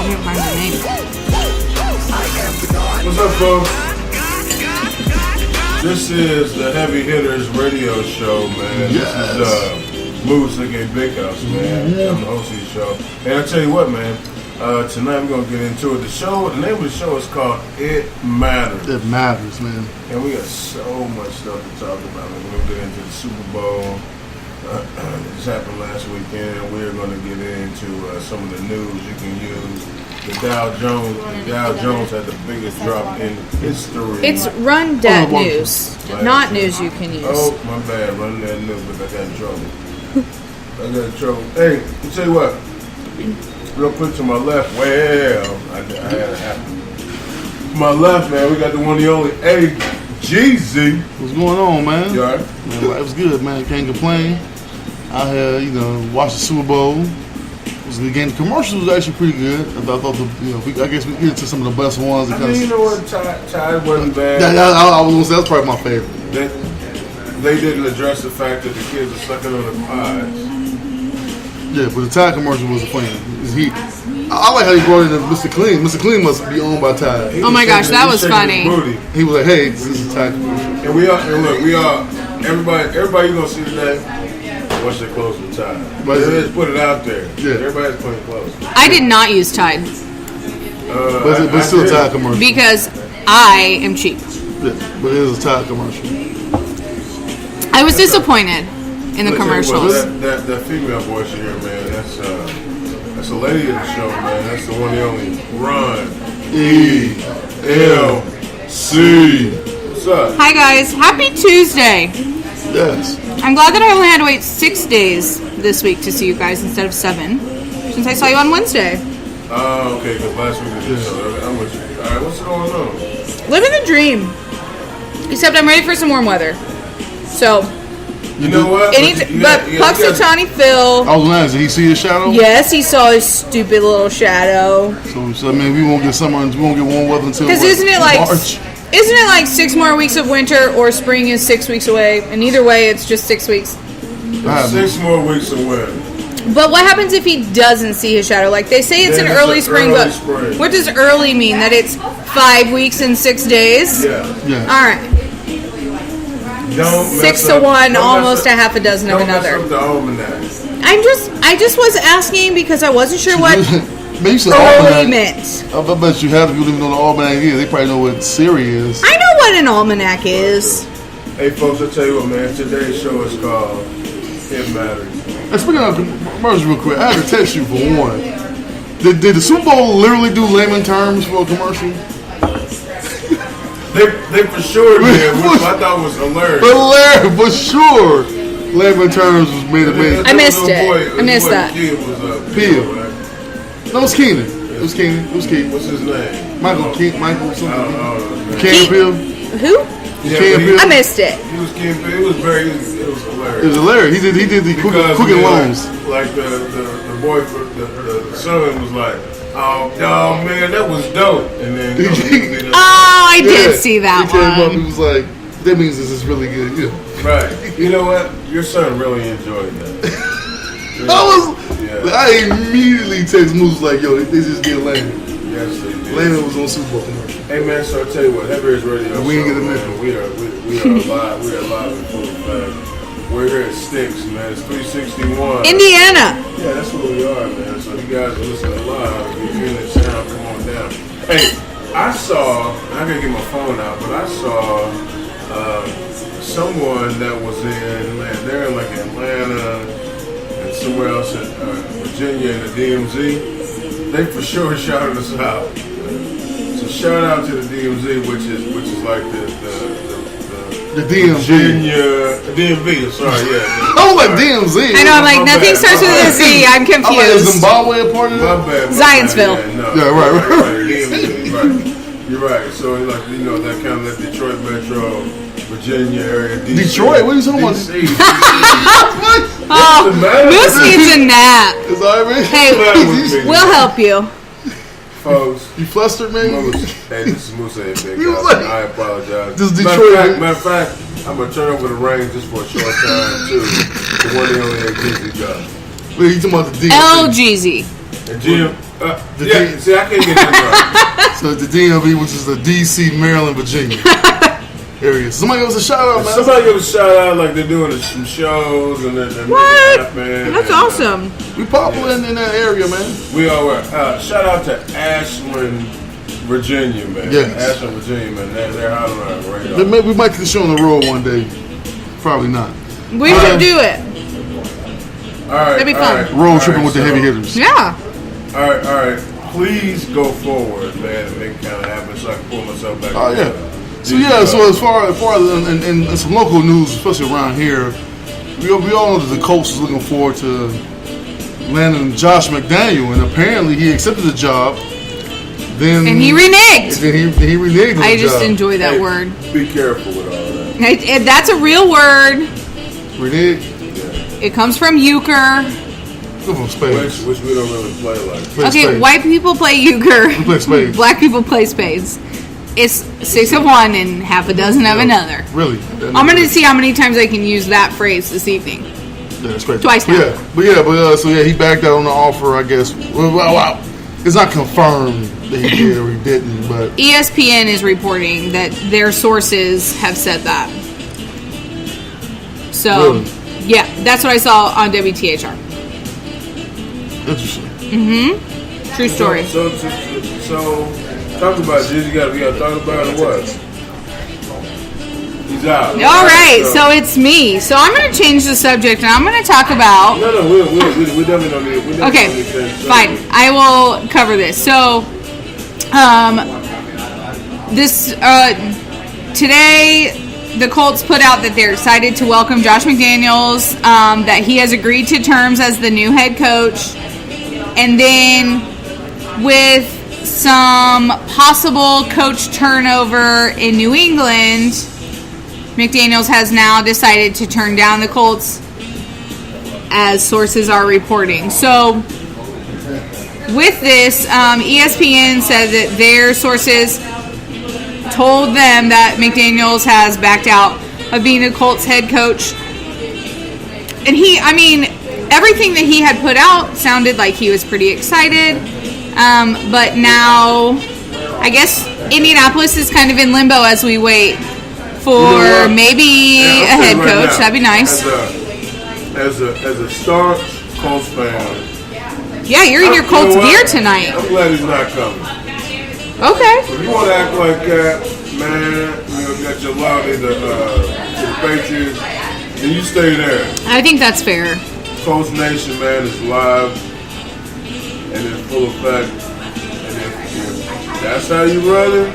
can't find the name. What's up, folks? This is the Heavy Hitters radio show, man. Yes. This is Moose aka Big House, man. I'm the host of the show. And I tell you what, man. Tonight we're gonna get into it. The name of the show is called It Matters. It matters, man. And we got so much stuff to talk about. We're gonna get into the Super Bowl. This happened last weekend. We're gonna get into some of the news you can use. The Dow Jones had the biggest drop in history. It's Run That News, not news you can use. Oh, my bad. Run That News, but I got in trouble. Hey, I'll tell you what. Real quick to my left. Well, I had it happen. To my left, man, we got the one, the only AGZ. What's going on, man? You all right? Man, life's good, man. Can't complain. I had, watched the Super Bowl. It was a good game. The commercials was actually pretty good. I thought I guess we get into some of the best ones. I mean, you know what? Tide wasn't bad. I was going to say, that's probably my favorite. They didn't address the fact that the kids are sucking on the pies. Yeah, but the Tide commercial was a fan. I like how he brought in Mr. Clean. Mr. Clean must be owned by Tide. Oh my gosh, that was funny. He was like, "Hey, this is a Tide commercial." And everybody you gonna see today, wash their clothes with Tide. But just put it out there. Yeah. Everybody's clean clothes. I did not use Tide But it's still a Tide commercial. because I am cheap. Yeah, but it is a Tide commercial. I was disappointed in the commercials. That female voice you hear, man, that's a lady in the show, man. That's the one and only Run ELC. What's up? Hi guys, happy Tuesday. Yes. I'm glad that I only had to wait 6 days this week to see you guys instead of 7, since I saw you on Wednesday. Oh, okay, because last week we did show. I'm with you. All right, what's going on? Living the dream. Except I'm ready for some warm weather. So, You know what? Puxatawny Phil. I was gonna ask, did he see his shadow? Yes, he saw his stupid little shadow. So I mean, we won't get warm weather until Because isn't it like March? 6 more weeks of winter, or spring is 6 weeks away? And either way, it's just 6 weeks. 6 more weeks of winter. But what happens if he doesn't see his shadow? Like they say it's an early spring, but what does early mean? That it's 5 weeks and 6 days? Yeah. All right. 6 to 1, almost a half a dozen of another. I just was asking because I wasn't sure what early meant. I bet you have. If you don't even know what the almanac is, they probably know what Siri is. I know what an almanac is. Hey folks, I'll tell you what, man. Today's show is called It Matters. And speaking of commercials, real quick, I had to text you for one. Did the Super Bowl literally do layman terms for a commercial? They for sure did, which I thought was hilarious. Hilarious, for sure. Layman terms was made. I missed it. I missed that. Peel, right? No, it was Keenan. It was Keenan. What's his name? Michael something. I don't know. Keenan Peel. Who? Yeah, I missed it. He was Keenan Peel. It was hilarious. It was hilarious. He did the quick and loans. Like the boy, the son was like, oh man, that was dope. And then I did see that he came one. up, he was like, that means this is really good. Yeah. Right. You know what? Your son really enjoyed that. I immediately text Moose like, yo, they just get Layman. Yes, they did. Layman was on Super Bowl commercial. Hey man, so I tell you what, Heavy Hitters Radio. We ain't get a man. nickel. We are live. We are live in full effect. We're here at Sticks, man. It's 361. Indiana. Yeah, that's where we are, man. So you guys are listening live. If you're feeling the sound, come on down. Hey, I gotta get my phone out, but I saw someone that was they're in like Atlanta and somewhere else in Virginia in the DMZ. They for sure shouted us out. So shout out to the DMZ, which is like the DMV. Sorry, yeah. I was like DMZ. I know. I'm like nothing starts with a Z. I'm confused. I'm like, is Zimbabwe a part of that? My bad. Zionsville. Yeah, right. DMV, right. You're right. So like that kind of that Detroit metro, Virginia area. DC, Detroit? What are you talking about? Moose needs a nap. Is that right? Hey, we'll help you. Folks, you flustered, man? Hey, this is Moose and Big House. Like, I apologize. This is Detroit. Matter of fact, I'm going to turn over the reins just for a short time, too. The one and only AGZ guy. Wait, you talking about the DMZ? LGZ. And Jim, See, I can't get that right. So the DMV, which is the DC, Maryland, Virginia area. Somebody give us a shout out, man. Somebody give us a shout out like they're doing some shows and they're what? Man. That's awesome. We popular in that area, man. We are. Shout out to Ashland, Virginia, man. Yes. Ashland, Virginia, man. They're out on our radar. We might get the show on the road one day. Probably not. We should do it. All right. That'd be fun. Road tripping with the heavy hitters. Yeah. All right. Please go forward, man, and make it kind of happen so I can pull myself back. Oh, yeah. So as far as in some local news, especially around here, we all know that the Colts is looking forward to landing Josh McDaniel, and apparently he accepted the job. And he reneged. Then he reneged on I the just job. enjoy that word. Be careful with all that. That's a real word. Renege. It comes from euchre. From spades. Which we don't really play like. Okay, spades. white people play euchre. We play spades. Black people play spades. It's 6 of one and half a dozen of another. Really? I'm going to see how many times I can use that phrase this evening. Yeah, that's crazy. Twice now. So he backed out on the offer, I guess. Well, it's not confirmed that he did or he didn't, but ESPN is reporting that their sources have said that. So, really? Yeah, that's what I saw on WTHR. Interesting. Mm-hmm. True story. So talk about it. We got to talk about it. What? He's out. All right, so it's me. So I'm going to change the subject, and I'm going to talk about. No, we definitely don't need. Okay, fine. I will cover this. So, today. The Colts put out that they're excited to welcome Josh McDaniels, that he has agreed to terms as the new head coach. And then with some possible coach turnover in New England, McDaniels has now decided to turn down the Colts, as sources are reporting. So with this, ESPN said that their sources told them that McDaniels has backed out of being the Colts head coach. And everything that he had put out sounded like he was pretty excited. But now, I guess Indianapolis is kind of in limbo as we wait for maybe a head coach. Now, that'd be nice. As a staunch Colts fan. Yeah, you're in your Colts gear tonight. I'm glad he's not coming. Okay. If you want to act like that, man, you got your loyalty to the Patriots, then you stay there. I think that's fair. Colts Nation, man, is live and in full effect. And if that's how you run it,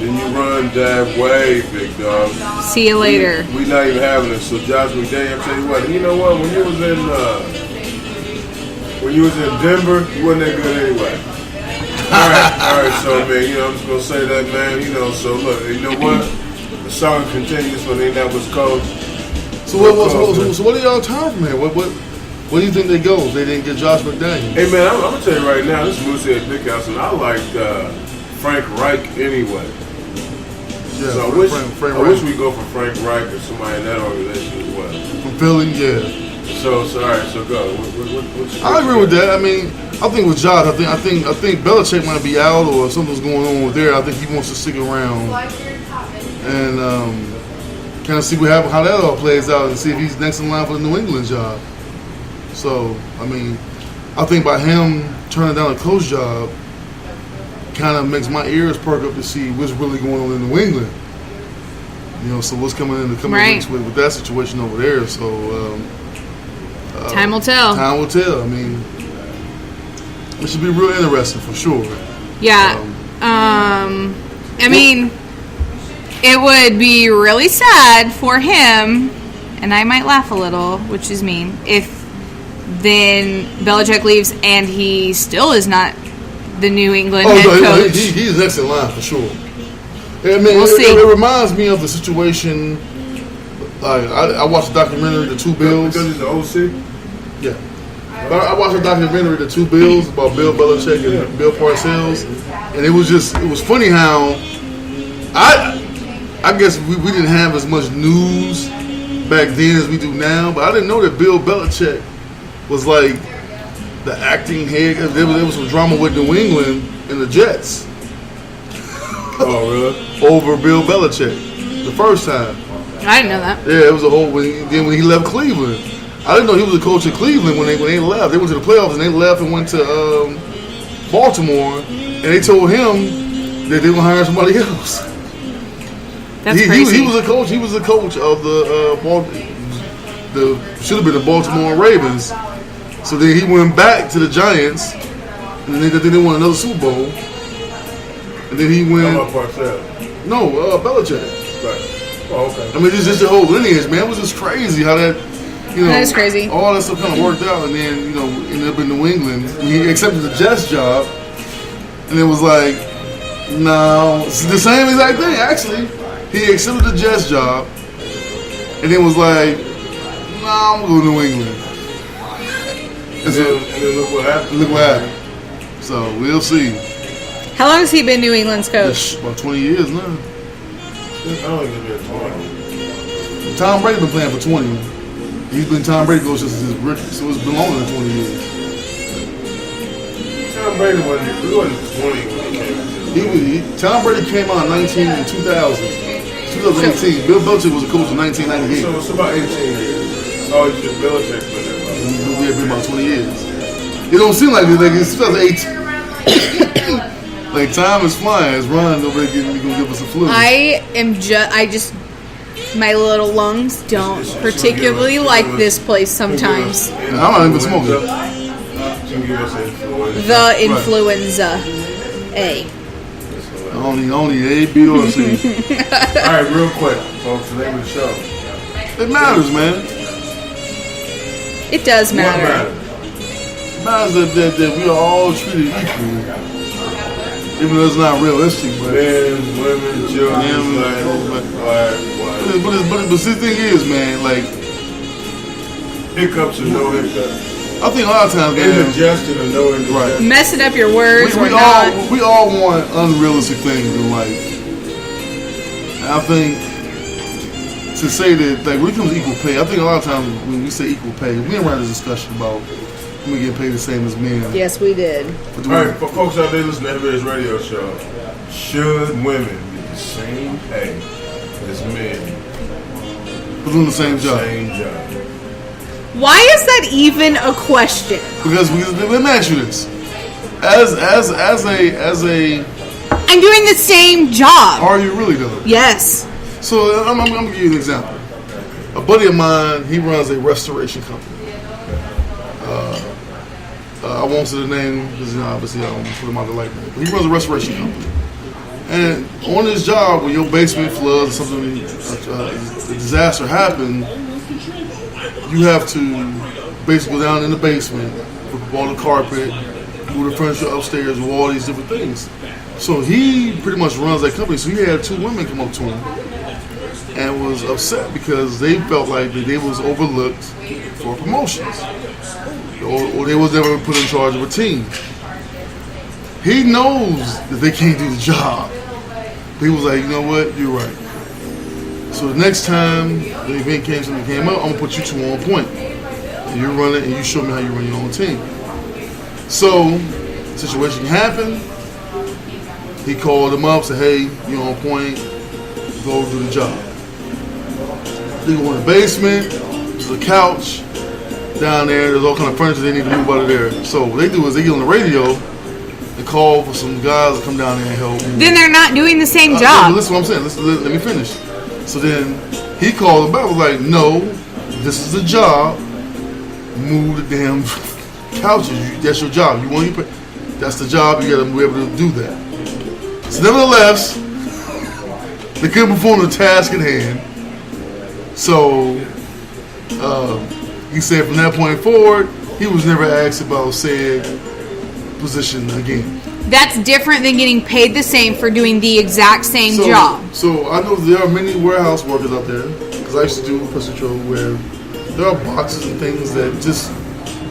then you run that way, big dog. See you later. We not even having it. So Josh McDaniels, I'll tell you what, you know what? When you was in Denver, you wasn't that good anyway. All right. So, man, I'm just gonna say that, man. So look, you know what? The song continues for the Indianapolis Colts. So what are y'all talking, man? What do you think they go if they didn't get Josh McDaniels? Hey, man, I'm gonna tell you right now. This is Moosehead Dickhouse, and I like Frank Reich anyway. Yeah, so I wish we go for Frank Reich or somebody in that organization as well. From Philly, yeah. So all right, so go. I agree with that. I think with Josh, I think Belichick might be out or something's going on with there. I think he wants to stick around and kind of see how that all plays out and see if he's next in line for the New England job. So I think by him turning down a coach job kind of makes my ears perk up to see what's really going on in New England. So what's coming in the coming weeks with that situation over there. So. Time will tell. Time will tell. It should be real interesting for sure. Yeah. It would be really sad for him, and I might laugh a little, which is mean, if then Belichick leaves and he still is not the New England head coach. He's next in line for sure. We'll see. It reminds me of the situation. I watched a documentary, The Two Bills. Because he's the OC? Yeah. I watched a documentary, The Two Bills, about Bill Belichick and Bill Parcells, and it was funny how I guess we didn't have as much news back then as we do now, but I didn't know that Bill Belichick was like the acting head. There was some drama with New England and the Jets. Oh, really? Over Bill Belichick the first time. I didn't know that. Yeah, it was a whole. Then when he left Cleveland, I didn't know he was a coach in Cleveland when they left. They went to the playoffs and they left and went to Baltimore, and they told him that they were hiring somebody else. That's crazy. He was a coach. He was a coach of the should have been the Baltimore Ravens. So then he went back to the Giants, and then they won another Super Bowl. And then he went. How about Parcells? No, Belichick. Right. Oh, okay. I mean, just the whole lineage, man. It was just crazy how that, that is crazy. All that stuff kind of worked out, and then ended up in New England. He accepted the Jets job, and it was like, no, it's the same exact thing. Actually, he accepted the Jets job, and then was like, no, I'm gonna go to New England. And then look what happened. Look what happened. So we'll see. How long has he been New England's coach? About 20 years now. I don't think it'll be 20. Tom Brady been playing for 20. He's been Tom Brady coach since his rookie, so it's been longer than 20 years. Tom Brady wasn't 20 when he came. Tom Brady came out in 2018. Bill Belichick was a coach in 1998. So it's about 18 years. Oh, it's just Belichick been there. We have been about 20 years. It don't seem like it's 2018. Like time is flying. It's Ron over there gonna give us a flu. I just my little lungs don't particularly like this place sometimes. I'm not even smoking. The influenza A. Only A, B, or C. Alright, real quick, folks, the name of the show. It matters, man. It does matter. What matters? It matters that we are all treated equally. Even though it's not realistic, but men, women, children, black, white. But the thing is, man, like hiccups or no hiccups. I think a lot of times, man, indigestion or no indigestion. Right. Messing up your words we all want unrealistic things in life. And I think to say that, like, when it comes to equal pay, I think a lot of times when we say equal pay, we didn't have this discussion about we get paid the same as men. Yes, we did. All right, for folks out there listening to this radio show, should women get the same pay as men for doing the same job? Why is that even a question? Because let me ask you this: as a, I'm doing the same job. Are you really though? Yes. So I'm gonna give you an example. A buddy of mine, he runs a restoration company. I won't say the name because obviously I don't put him out the light. But he runs a restoration company, and on his job, when your basement floods or something, a disaster happens, you have to basically go down in the basement, put all the carpet, move the furniture upstairs, with all these different things. So he pretty much runs that company. So he had two women come up to him and was upset because they felt like that they was overlooked for promotions. Or they was never put in charge of a team. He knows that they can't do the job. But he was like, you know what, you're right. So the next time the event came up, I'm gonna put you two on point. And you run it and you show me how you run your own team. So, situation happened. He called him up, said, hey, you're on point, go do the job. They go in the basement, there's a couch. Down there, there's all kind of furniture they need to move out of there. So what they do is they get on the radio and call for some guys to come down there and help. Then they're not doing the same job. Yeah, listen what I'm saying. Let me finish. So then he called them back. Was like, no, this is a job. Move the damn couches. That's your job. You want you pay. That's the job. You got to be able to do that. So nevertheless, they couldn't perform the task at hand. So. He said from that point forward, he was never asked about said position again. That's different than getting paid the same for doing the exact same job. So I know there are many warehouse workers out there, because I used to do pest control, where there are boxes and things that just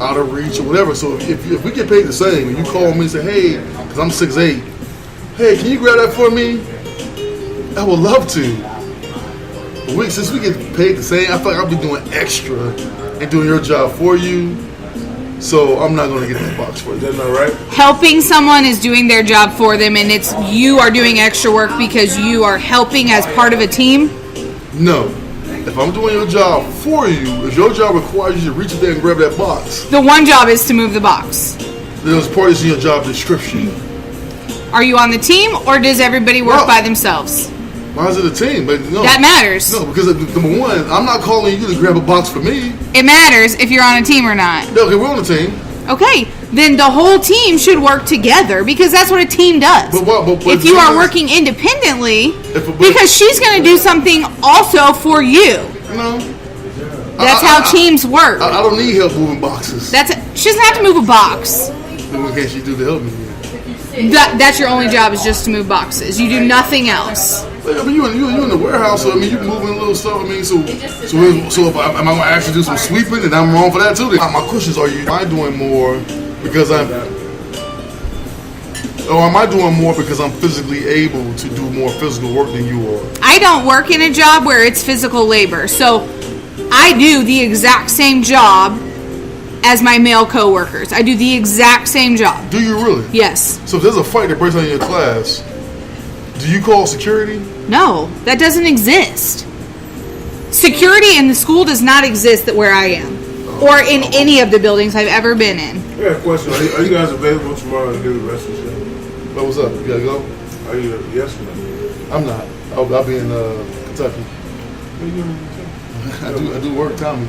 out of reach or whatever. So if we get paid the same, and you call me and say, hey, because I'm 6'8", hey, can you grab that for me? I would love to. But since we get paid the same, I feel like I'll be doing extra and doing your job for you. So I'm not going to get this box for you. Is that not right? Helping someone is doing their job for them, and it's you are doing extra work because you are helping as part of a team? No. If I'm doing your job for you, if your job requires you to reach in there and grab that box, The one job is to move the box. there's part that's in your job description. Are you on the team, or does everybody work by themselves? Why is it a team? But no. That matters. No, because number one, I'm not calling you to grab a box for me. It matters if you're on a team or not. No, okay, we're on a team. Okay, then the whole team should work together because that's what a team does. But if you are working independently, because she's going to do something also for you. No. That's how teams work. I don't need help moving boxes. She doesn't have to move a box. Then what can she do to help me? That's your only job is just to move boxes. You do nothing else. I mean, you in the warehouse, so I mean, you moving little stuff. I mean, so if am I going to actually do some sweeping, and I'm wrong for that too? Then my questions are: am I doing more because am I doing more because I'm physically able to do more physical work than you are? I don't work in a job where it's physical labor, so I do the exact same job as my male coworkers. I do the exact same job. Do you really? Yes. So if there's a fight that breaks out in your class, do you call security? No, that doesn't exist. Security in the school does not exist where I am, or in any of the buildings I've ever been in. I got a question. Are you guys available tomorrow to do the rest of the show? Oh, what's up? You gotta go? Are you? Yes or no? I'm not. I'll be in Kentucky. What are you doing? I do work, Tommy.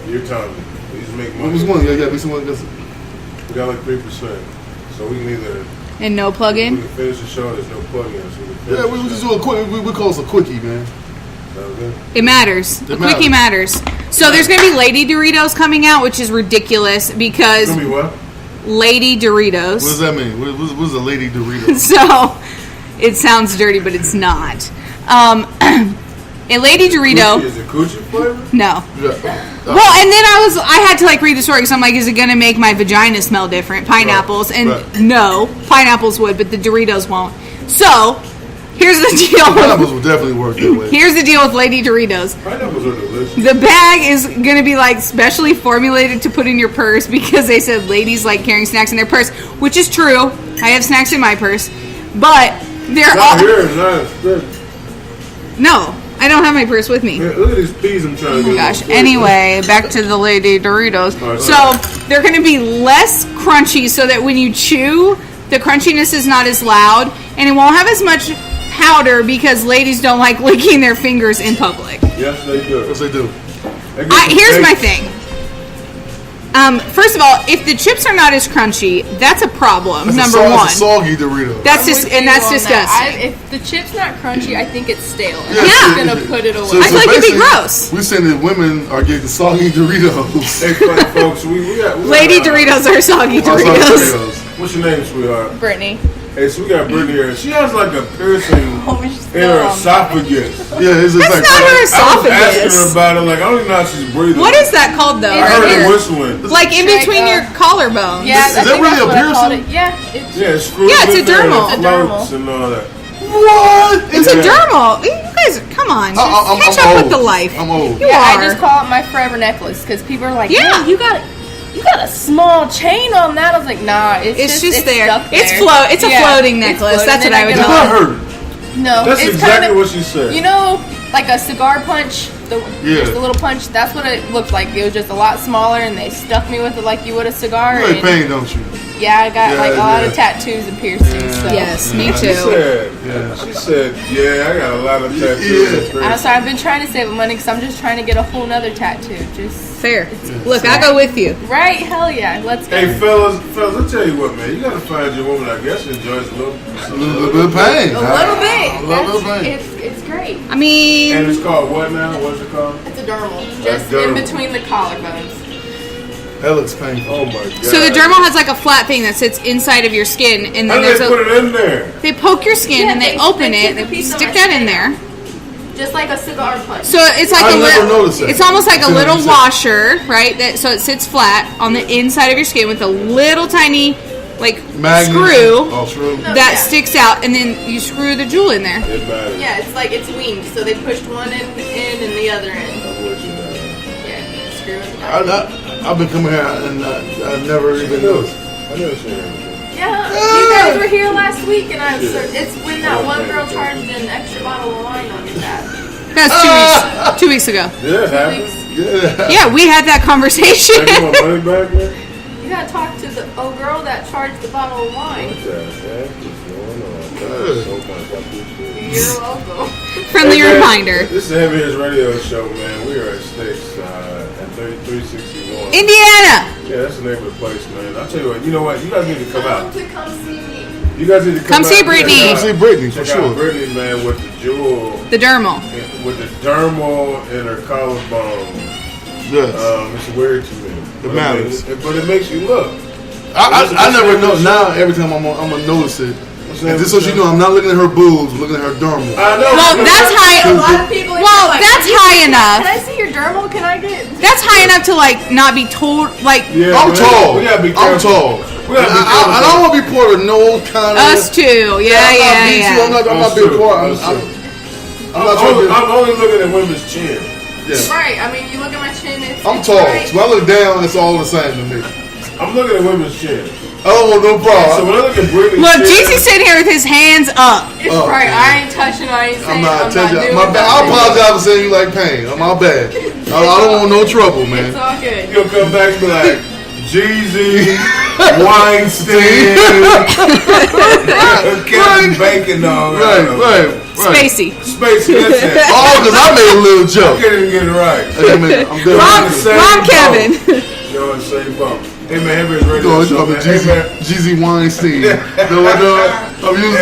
Your time. Please make money. Who's one? Yeah, be someone that's. We got like 3%, so we can either. And no We plug-in? can finish the show. There's no plug-in. So we can finish Yeah, we the just show. do a quick. We call us a quickie, man. Sounds good. It matters. It The quickie matters. So there's going to be Lady Doritos coming out, which is ridiculous because Tell me what? Lady Doritos. What does that mean? What is a Lady Dorito? So it sounds dirty, but it's not. A Lady Dorito. Is it coochie flavor? No. Yeah. Well, and then I had to like read the story because I'm like, is it going to make my vagina smell different? Pineapples. And no, pineapples would, but the Doritos won't. So here's the deal. Pineapples will definitely work that way. Here's the deal with Lady Doritos. Pineapples are delicious. The bag is going to be like specially formulated to put in your purse because they said ladies like carrying snacks in their purse, which is true. I have snacks in my purse. But they're Not all... here, not. No, I don't have my purse with me. Yeah, look at these peas I'm trying to get. Gosh, anyway, back to the Lady Doritos. Right. So they're going to be less crunchy so that when you chew, the crunchiness is not as loud and it won't have as much powder because ladies don't like licking their fingers in public. Yes, they do. Yes, they do. Here's my thing. First of all, if the chips are not as crunchy, that's a problem. That's number one. That's a soggy Dorito. That's I'm just, with and you that's on disgusting. that. If the chip's not crunchy, I think it's stale. And Yeah. I'm just gonna put it away. I feel like it'd be basically, gross. We're saying that women are getting soggy Doritos. Hey, folks, we got Lady Doritos are soggy Soggy Doritos. What's your name, sweetheart? Brittany. Hey, so we got Brittany here. She has like a piercing she's in her still on esophagus. Yeah, it's That's like not her I was asking her esophagus. about it. Like, I don't even know how she's breathing. What is that called, though? I It's heard Right her here. whistling. Like in between your collarbones. Yeah, Is I that think really that's a what I called piercing? it. Yeah, it's Yeah, it's screws Yeah, it's in a there and dermal. it floats and all that. What? It's a Yeah. dermal. You guys, come on. I'm Catch up with old. the life. I'm old. You yeah. are. I just call it my forever necklace because people are like, Yeah. "Yeah, you got a small chain on that." I was like, "Nah, It's just there. stuck It's there." It's a Yeah, floating it's necklace. floating. That's what Then I would get Does tell all- that hurt? No, That's it's exactly kinda, what she said. You know, like a cigar punch, just the little punch. That's what it looked like. It was just a lot smaller, and they stuck me with it like you would a cigar. You like and pain, don't you? yeah, I got like a lot Yeah. of tattoos and piercings. So. Yes, me She too. said, yeah, I got a lot of tattoos. Yeah. So I've been trying to save money because I'm just trying to get a whole nother tattoo. Just Fair. Look, I'll go with you. right, hell yeah, let's go. Hey, fellas, I tell you what, man, you gotta find your woman, I guess, who enjoys a little bit of pain. A little bit. A little bit of pain. It's great. I mean, And it's called what now? What's it called? It's a dermal, just dermal. in between the collarbones. That looks painful. Oh my god. so the dermal has like a flat thing that sits inside of your skin, and How then do there's they put it in there? they poke your skin Yeah, and they they open take it, a piece of stick my that in skin there. Just like a cigar punch. So it's like I a never little. noticed that. It's almost like a Until little you said- washer, right? That so it sits flat on the inside of your skin with a little tiny like Magnet. screw Oh, screw. No. that Yeah. sticks out, and then you screw the jewel in there. It matters. Yeah, it's like it's winged, so they pushed one end in and the other end. I'm with you, man. Yeah. screw with the guy. I've been coming here and I never even noticed. I never seen her. Yeah, you guys were here last week, and it's when that one girl charged an extra bottle of wine on your tab. That's 2 weeks ago. Yeah, it happened. Yeah, we had that conversation. Take my money back, man. You gotta talk to the girl that charged the bottle of wine. What the heck is going on? So much. I appreciate it. You're welcome. Friendly Hey, man, reminder. This is the Heavy Hitters Radio Show, man. We are at Sticks at 3361. Indiana. Yeah, that's the name of the place, man. I'll tell you what. You know what? You guys need to come out. Come see me. You guys need to Come out. see Brittany. Yeah, Come see Brittany, for check sure. out Brittany, man, with the jewel. The dermal. With the dermal in her collarbone. Yes. It's weird to me. It matters. But it makes you look. I never know. Now every time I'm gonna notice it. And just so you know, I'm not looking at her boobs, I'm looking at her dermal. I know. Well, that's high. A lot of people. Well, that's high enough. Can I see your dermal? Can I get? That's high enough to like not be told like Yeah, I'm man. tall. We gotta be I'm careful. tall. We gotta be careful. I don't want to be part of no kind of. us too. Yeah. I'm not being part. I'm only looking at women's chin. Yeah. Right. I mean, you look at my chin. I'm it's tall. right. So when I look down, it's all the same to me. I'm looking at women's chin. I don't want no So problem. when I look at Brittany's Look, chin, Jeezy's sitting here with his hands up. It's Oh, right. man. I ain't touching. I ain't saying. I'm not touching. doing My bad. I nothing. apologize for saying you like pain. My bad. I don't want no trouble, It's man. all good. you'll come back and be like, Jeezy, Weinstein, Kevin Bacon, all Right. Spacey. Spacey, that's it. All because I made a little I joke. can't even get it right. I'm good. Wrong Kevin. You're on the same boat. Hey man, Heavy Hitters Radio Going Show, to man. Hey man. Jeezy Weinstein. No, I'm using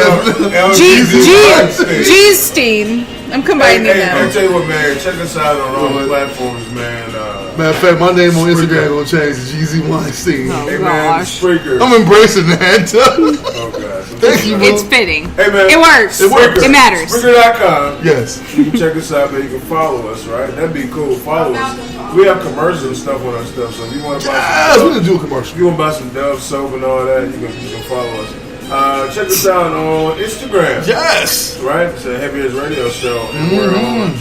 that. G-Steen. I'm combining Hey, them. I'll tell you what, man. Check us out on all the platforms, man. Matter of fact, my name on Instagram gonna change to Jeezy Weinstein. Hey man, Gosh. Spreaker. I'm embracing that. Oh god. Thank you, It's bro. fitting. Hey man, It works. It works. It matters. Spreaker.com. Yes. You can check us out, man. You can follow us, right? That'd be cool. Follow us. We have commercials and stuff on our stuff, so if you want to buy Yes, some we're gonna do a if commercial. you want to buy some Dove soap and all that, you can follow us. Check us out on Instagram. Yes. Right? It's a Heavy Hitters Radio Show. And we're on,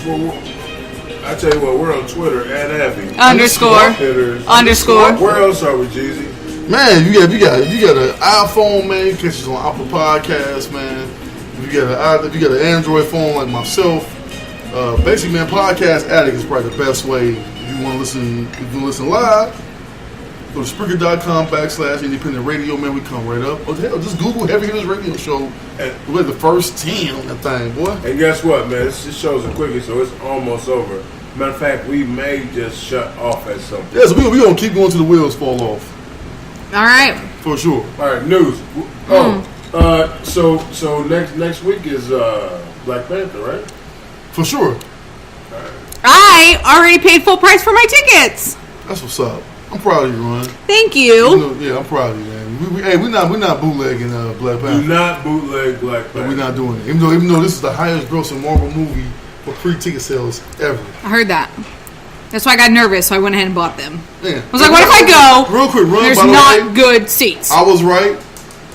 I tell you what, we're on Twitter at Heavy. Underscore. Hitters. Underscore. Where else are we, Jeezy? Man, you got an iPhone, man. You catch us on Apple Podcasts, man. If you got an Android phone like myself, basically, man, Podcast Addict is probably the best way if you want to listen. If you want to listen live, go to Spreaker.com/independent radio, man. We come right up. Or hell, just Google Heavy Hitters Radio Show. And we're the first 10 on that thing, boy. And guess what, man? This show's a quickie, so it's almost over. Matter of fact, we may just shut off at some point. Yeah, so we're going to keep going till the wheels fall off. All right. For sure. All right, news. So next week is Black Panther, right? For sure. I already paid full price for my tickets. That's what's up. I'm proud of you, Ron. Thank You you. know, yeah, I'm proud of you, man. We're not bootlegging Black Do Panther. not bootleg Black Panther. We're not doing it. Even though this is the highest grossing Marvel movie for pre-ticket sales ever. I heard that. That's why I got nervous, so I went ahead and bought them. Yeah. I was like, what if I go? Real quick, Ron, There's by the not way, good seats. I was right.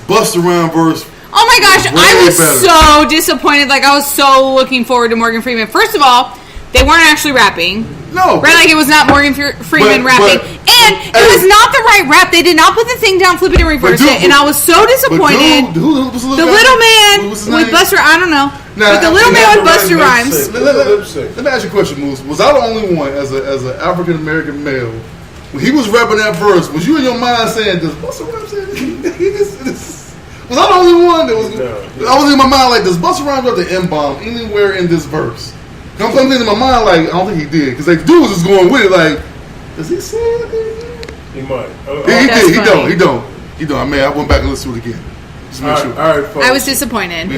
Busta Rhymes verse. Oh my gosh, Way I was better. so disappointed. Like, I was so looking forward to Morgan Freeman. First of all, they weren't actually rapping. No. Right? Like, it was not Morgan Freeman rapping. And it hey. was not the right rap. They did not put the thing down, flip it, and reverse dude, it. And I was so disappointed. Who was The little man with Busta, I don't know. Nah, but the little he man had with the Busta right Rhymes. lip sync. Let me ask you a question, Moose. Was I the only one as an African American male when he was rapping that verse? Was you in your mind saying, "Does Busta Rhymes say this?" Was I the only one that was? No. I was in my mind like, "Does Busta Rhymes drop the M-bomb anywhere in this verse?" I'm thinking in my mind like, I don't think he did, because like dude was just going with it like, does he say it? He might. He That's did. He funny. don't. I mean, I went back and listened to it again. Just make sure. All right, folks. I was disappointed.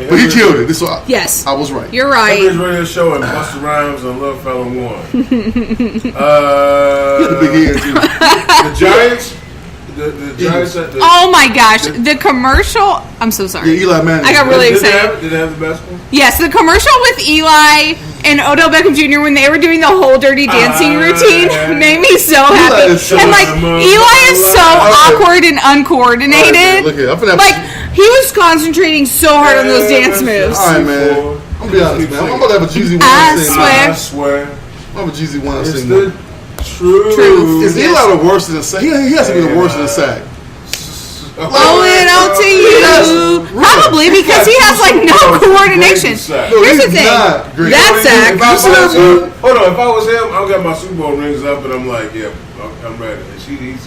But he killed it. Yes. I was right. You're Heavy Hitters right. Radio Show and Busta Rhymes and Lil Fella 1. He had a big head too. The Giants. The Giants. Oh my gosh. The commercial. I'm so sorry. Yeah, Eli Manning. I got really Did excited. they have the best one? Yes, the commercial with Eli and Odell Beckham Jr. when they were doing the whole Dirty Dancing routine made me so happy. is so And like Eli is so awkward and uncoordinated. Look here. I'm finna Like he was concentrating so hard on those dance moves. All right, man. I'm gonna be honest, man. I'm about to have a Jeezy I Weinstein. swear. I swear. I'm gonna have a Jeezy It's Weinstein. the True. Is Eli the worst in the sack? He has to be the worst in the sack. Owing out to you. Probably because he has like no coordination. Here's the thing. That sack. Hold on. If I was him, I'll get my Super Bowl rings up and I'm like, yeah, I'm ready. And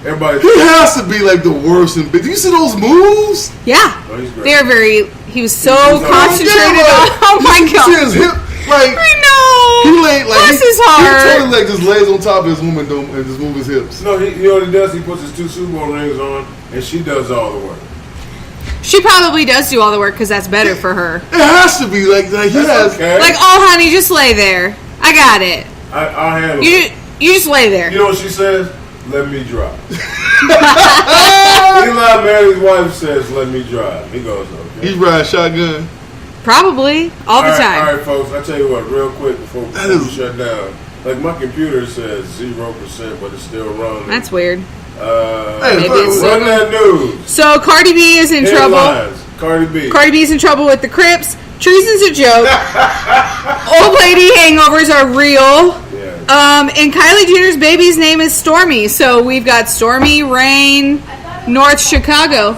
everybody. He has to be like the worst in big. Do you see those moves? Yeah. Oh, he's great. They're very. He was so concentrated on. Oh my god. You see his hip, like I know. he laid like Bless his heart. He totally like just lays on top of his woman and just moves his hips. No, you know what he does? He puts his 2 Super Bowl rings on, and she does all the work. She probably does do all the work because that's better for her. It has to be like he has. Okay. Like, oh honey, just lay there. I got it. I'll handle it. You just lay there. You know what she says? Let me drive. Eli Manning's wife says, let me drive. He goes, okay. He's riding shotgun. Probably. All the time. All right, folks. I tell you what, real quick before we shut down. Like, my computer says 0%, but it's still wrong. That's weird. Maybe it's run that news. So Cardi B is in trouble. Cardi B. Cardi B's in trouble with the Crips. Treason's a joke. Old lady hangovers are real. Yeah. And Kylie Jenner's baby's name is Stormy. So we've got Stormy, Rain, North Chicago.